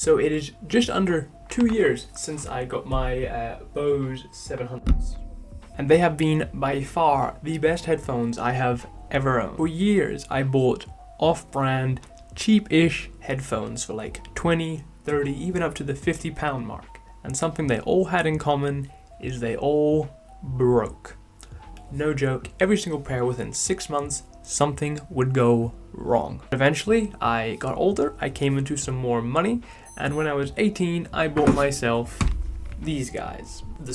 So it is just under 2 years since I got my Bose 700s. And they have been by far the best headphones I have ever owned. For years I bought off-brand, cheap-ish headphones for like 20, 30, even up to the £50 mark. And something they all had in common is they all broke. No joke, every single pair within 6 months, something would go wrong. Eventually, I got older, I came into some more money, and when I was 18, I bought myself these guys, the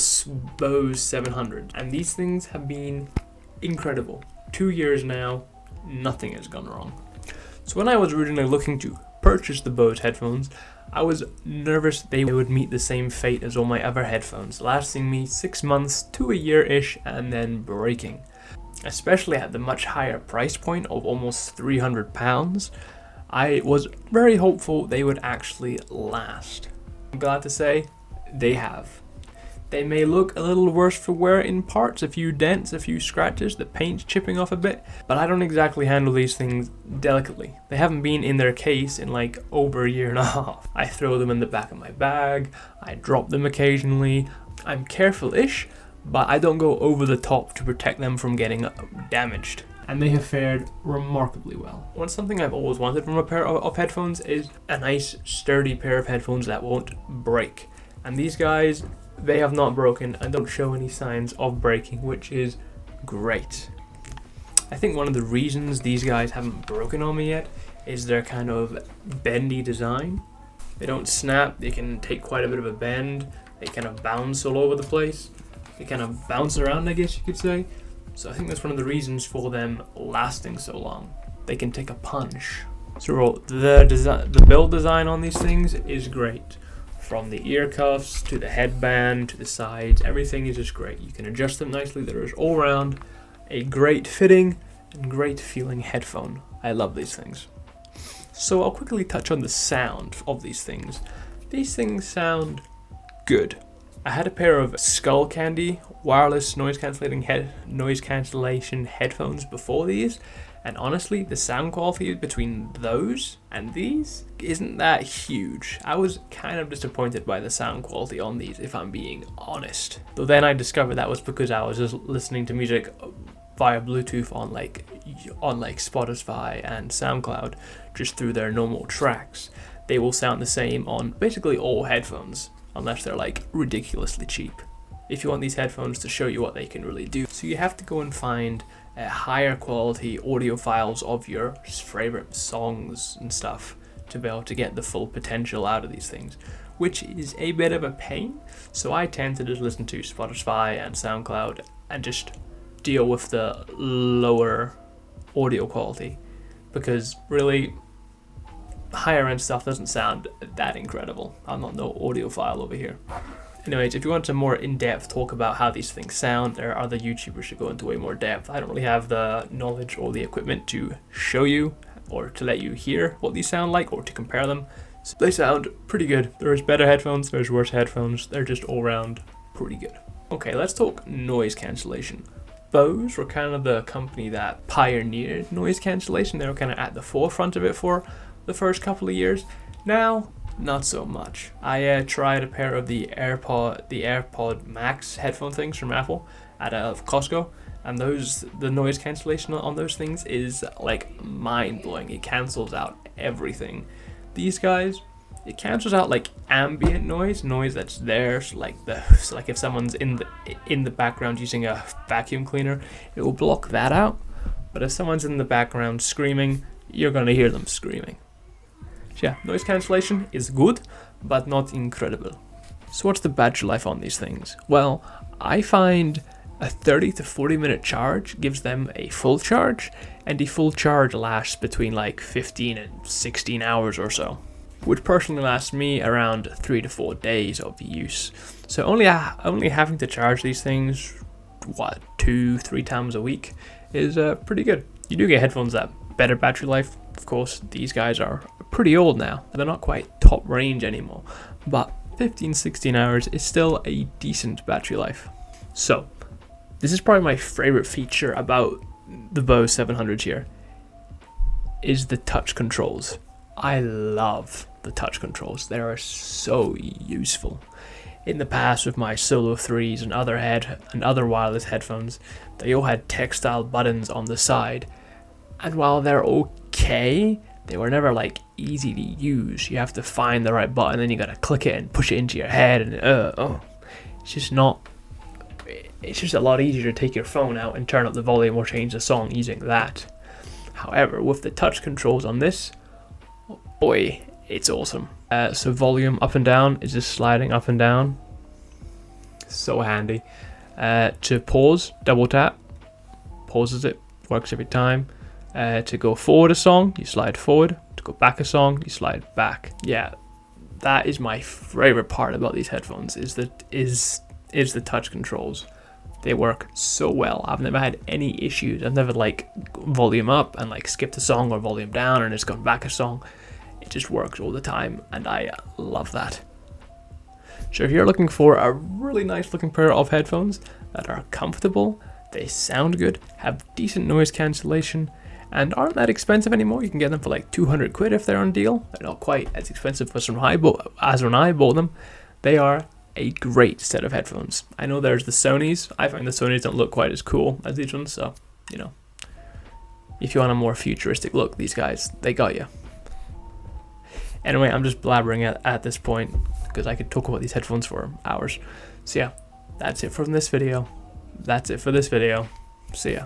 Bose 700. And these things have been incredible. 2 years now, nothing has gone wrong. So when I was originally looking to purchase the Bose headphones, I was nervous they would meet the same fate as all my other headphones, lasting me 6 months to a year-ish and then breaking. Especially at the much higher price point of almost £300, I was very hopeful they would actually last. I'm glad to say they have. They may look a little worse for wear in parts, a few dents, a few scratches, the paint's chipping off a bit, but I don't exactly handle these things delicately. They haven't been in their case in like over a year and a half. I throw them in the back of my bag, I drop them occasionally. I'm careful-ish, but I don't go over the top to protect them from getting damaged. And they have fared remarkably well. Something I've always wanted from a pair of headphones is a nice sturdy pair of headphones that won't break. And these guys, they have not broken and don't show any signs of breaking, which is great. I think one of the reasons these guys haven't broken on me yet is their kind of bendy design. They don't snap, they can take quite a bit of a bend, they kind of bounce all over the place. They kind of bounce around, I guess you could say. So I think that's one of the reasons for them lasting so long. They can take a punch. So the build design on these things is great. From the ear cuffs to the headband to the sides, everything is just great. You can adjust them nicely. There is all around a great fitting and great feeling headphone. I love these things. So I'll quickly touch on the sound of these things. These things sound good. I had a pair of Skull Candy wireless noise cancellation headphones before these, and honestly, the sound quality between those and these isn't that huge. I was kind of disappointed by the sound quality on these, if I'm being honest. Though then I discovered that was because I was just listening to music via Bluetooth on like Spotify and SoundCloud, just through their normal tracks. They will sound the same on basically all headphones, unless they're like ridiculously cheap. If you want these headphones to show you what they can really do. So you have to go and find higher quality audio files of your favorite songs and stuff to be able to get the full potential out of these things, which is a bit of a pain. So I tend to just listen to Spotify and SoundCloud and just deal with the lower audio quality, because really higher end stuff doesn't sound that incredible. I'm not no audiophile over here. Anyways, if you want a more in-depth talk about how these things sound, there are other YouTubers who go into way more depth. I don't really have the knowledge or the equipment to show you or to let you hear what these sound like or to compare them. So they sound pretty good. There's better headphones, there's worse headphones. They're just all around pretty good. Okay, let's talk noise cancellation. Bose were kind of the company that pioneered noise cancellation. They were kind of at the forefront of it for the first couple of years. Now, not so much. I tried a pair of the AirPod Max headphone things from Apple at Costco, and the noise cancellation on those things is like mind-blowing. It cancels out everything. These guys, it cancels out like ambient noise that's there. So like if someone's in the background using a vacuum cleaner, it will block that out. But if someone's in the background screaming, you're gonna hear them screaming. Yeah, noise cancellation is good, but not incredible. So what's the battery life on these things? Well, I find a 30 to 40 minute charge gives them a full charge, and the full charge lasts between like 15 and 16 hours or so, which personally lasts me around 3 to 4 days of use. So only having to charge these things, 2-3 times a week is pretty good. You do get headphones that better battery life. Of course, these guys are pretty old now. They're not quite top range anymore, but 15-16 hours is still a decent battery life. So this is probably my favorite feature about the Bose 700 here, is the touch controls. I love the touch controls. They are so useful. In the past, with my Solo 3s and other wireless headphones, they all had textile buttons on the side, and while they're okay, they were never like easy to use. You have to find the right button, then you gotta click it and push it into your head, and it's just not. It's just a lot easier to take your phone out and turn up the volume or change the song using that. However, with the touch controls on this, boy, it's awesome. So volume up and down is just sliding up and down. So handy. To pause, double tap, pauses it, works every time. To go forward a song, you slide forward. To go back a song, you slide back. Yeah, that is my favorite part about these headphones, is the touch controls. They work so well. I've never had any issues. I've never like volume up and like skipped a song, or volume down and it's gone back a song. It just works all the time, and I love that. So if you're looking for a really nice looking pair of headphones that are comfortable, they sound good, have decent noise cancellation, and aren't that expensive anymore, you can get them for like 200 quid if they're on deal. They're not quite as expensive as when I bought them. They are a great set of headphones. I know there's the Sonys. I find the Sonys don't look quite as cool as these ones, so, you know, if you want a more futuristic look, these guys, they got you. Anyway, I'm just blabbering at this point, because I could talk about these headphones for hours. So yeah, that's it from this video. That's it for this video. See ya.